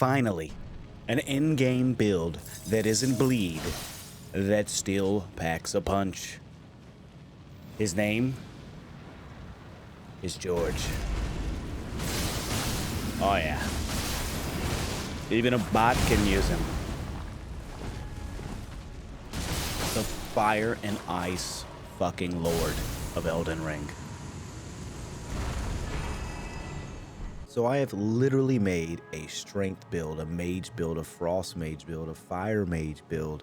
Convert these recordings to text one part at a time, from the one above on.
Finally, an in-game build that isn't bleed, that still packs a punch. His name is George. Oh yeah. Even a bot can use him. The fire and ice fucking lord of Elden Ring. So I have literally made a strength build, a mage build, a frost mage build, a fire mage build,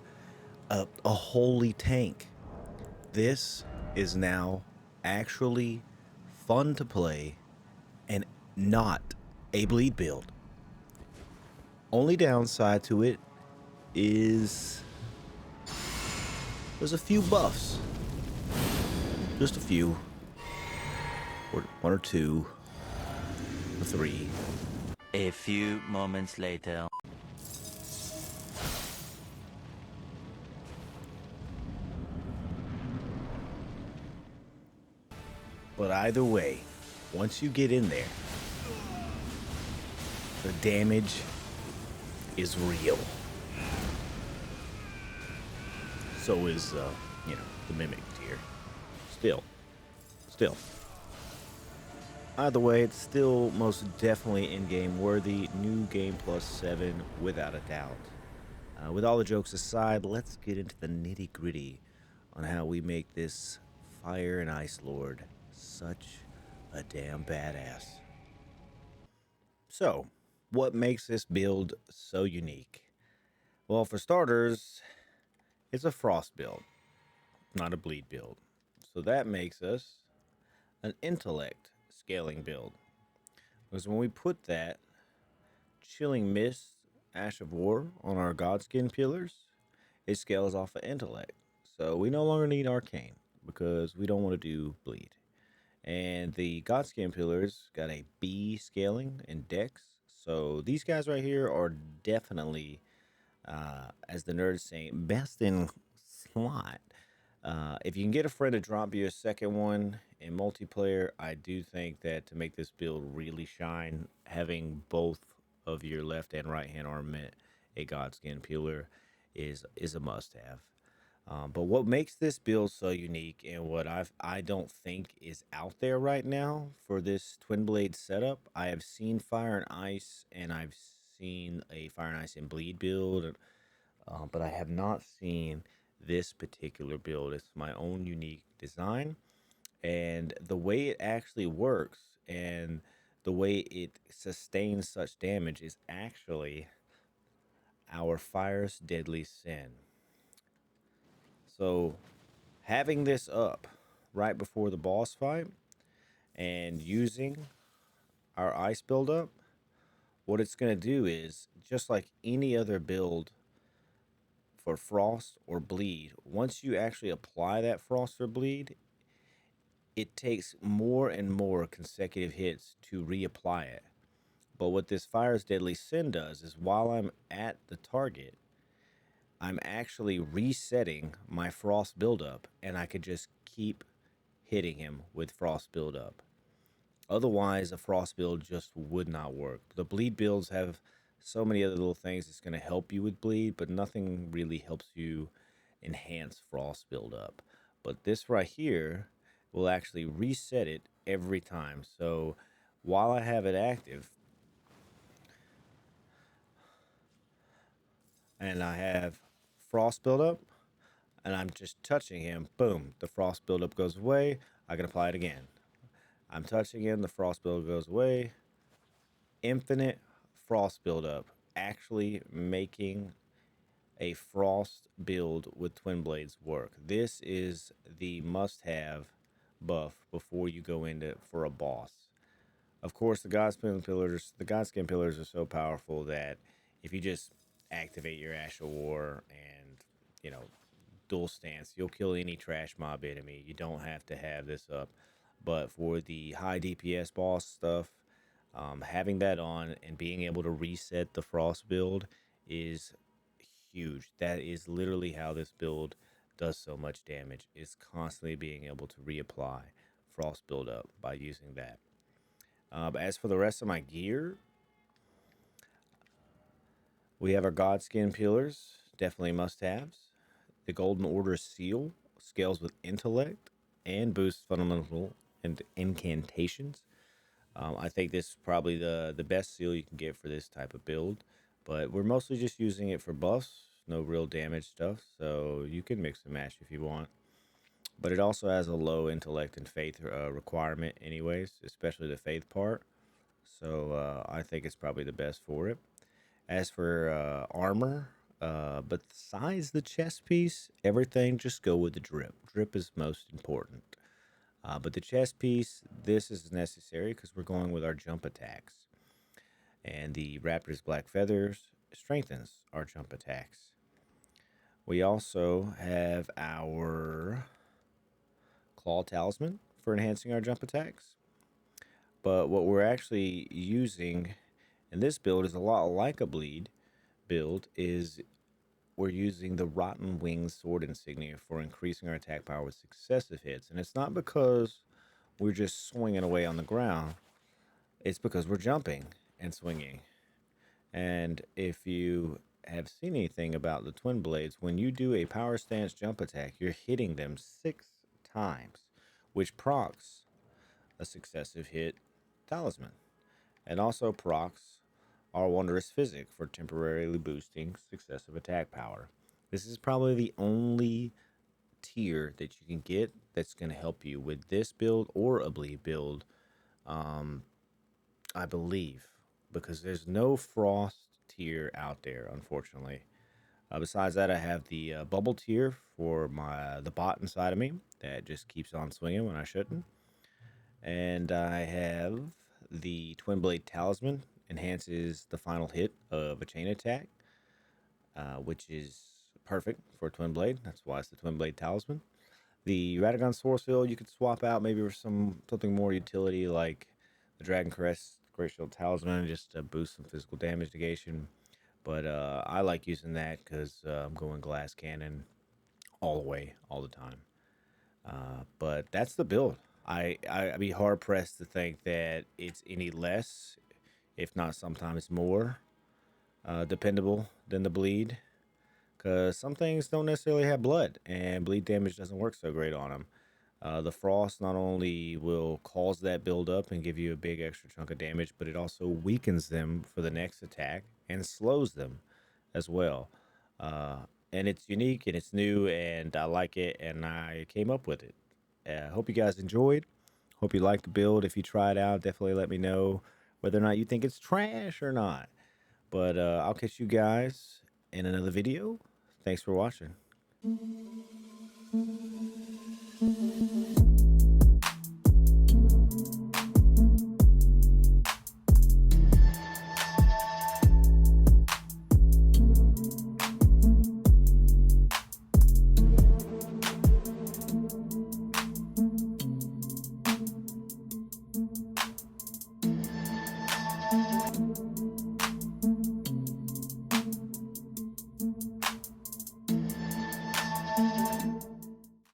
a holy tank. This is now actually fun to play and not a bleed build. Only downside to it is there's a few buffs. Just a few. Or one or two. Or three. A few moments later. But either way, once you get in there, the damage is real. So is, the mimic tier. Still. Either way, it's still most definitely in-game worthy. New game plus 7, without a doubt. With all the jokes aside, let's get into the nitty-gritty on how we make this Fire and Ice Lord such a damn badass. So, what makes this build so unique? Well, for starters, it's a Frost build, not a Bleed build. So that makes us an Intellect scaling build. Because when we put that Chilling Mist Ash of War on our Godskin pillars, it scales off of Intellect. So we no longer need Arcane because we don't want to do Bleed. And the Godskin pillars got a B scaling and Dex. So these guys right here are definitely, as the nerds say, best in slot. If you can get a friend to drop you a second one in multiplayer, I do think that to make this build really shine, having both of your left and right hand armament a Godskin pillar is a must-have. But what makes this build so unique and what I don't think is out there right now for this Twin Blade setup, I have seen Fire and Ice, and I've seen a Fire and Ice and Bleed build, but I have not seen this particular build. It's my own unique design, and the way it actually works and the way it sustains such damage is actually our Fire's Deadly Sin. So having this up right before the boss fight and using our ice buildup, what it's going to do is, just like any other build for frost or bleed, once you actually apply that frost or bleed, it takes more and more consecutive hits to reapply it. But what this Fire's Deadly Sin does is, while I'm at the target, I'm actually resetting my frost buildup, and I could just keep hitting him with frost buildup. Otherwise, a frost build just would not work. The bleed builds have so many other little things that's going to help you with bleed, but nothing really helps you enhance frost buildup. But this right here will actually reset it every time. So while I have it active and I have frost buildup and I'm just touching him, boom, the frost buildup goes away. I can apply it again. I'm touching him, the frost buildup goes away. Infinite frost buildup, actually making a frost build with Twin Blades work. This is the must-have buff before you go into for a boss. Of course, the Godskin pillars are so powerful that if you just activate your Ash of War and, dual stance, you'll kill any trash mob enemy. You don't have to have this up. But for the high DPS boss stuff, having that on and being able to reset the frost build is huge. That is literally how this build does so much damage, is constantly being able to reapply frost buildup by using that. As for the rest of my gear, We have our Godskin pillars, definitely must-haves. The Golden Order seal scales with intellect and boosts fundamental and incantations. I think this is probably the best seal you can get for this type of build, but we're mostly just using it for buffs, no real damage stuff, so you can mix and match if you want. But it also has a low intellect and faith requirement, anyways, especially the faith part. So I think it's probably the best for it. As for armor, but besides the chest piece, everything just go with the drip. Drip is most important. But the chest piece, this is necessary because we're going with our jump attacks. And the Raptor's Black Feathers strengthens our jump attacks. We also have our Claw Talisman for enhancing our jump attacks. But what we're actually using in this build is a lot like a bleed build, is we're using the Rotten Wings Sword Insignia for increasing our attack power with successive hits. And it's not because we're just swinging away on the ground, it's because we're jumping and swinging. And if you have seen anything about the Twin Blades, when you do a power stance jump attack, you're hitting them 6 times, which procs a successive hit talisman. And also procs our Wondrous Physic for temporarily boosting successive attack power. This is probably the only tier that you can get that's going to help you with this build or a bleed build, I believe, because there's no frost tier out there, unfortunately. Besides that, I have the bubble tier for the bot inside of me that just keeps on swinging when I shouldn't, and I have the Twin Blade Talisman enhances the final hit of a chain attack, which is perfect for Twin Blade. That's why it's the Twin Blade Talisman. The Radagon Source Field you could swap out maybe for something more utility like the Dragon Crest Great Shield Talisman just to boost some physical damage negation. But I like using that because I'm going Glass Cannon all the way, all the time. But that's the build. I'd be hard pressed to think that it's any less, if not sometimes more, dependable than the bleed. Because some things don't necessarily have blood, and bleed damage doesn't work so great on them. The frost not only will cause that build up and give you a big extra chunk of damage, but it also weakens them for the next attack and slows them as well. Uh, and it's unique and it's new, and I like it, and I came up with it. Hope you guys enjoyed. Hope you liked the build. If you try it out, definitely let me know whether or not you think it's trash or not. But I'll catch you guys in another video. Thanks for watching.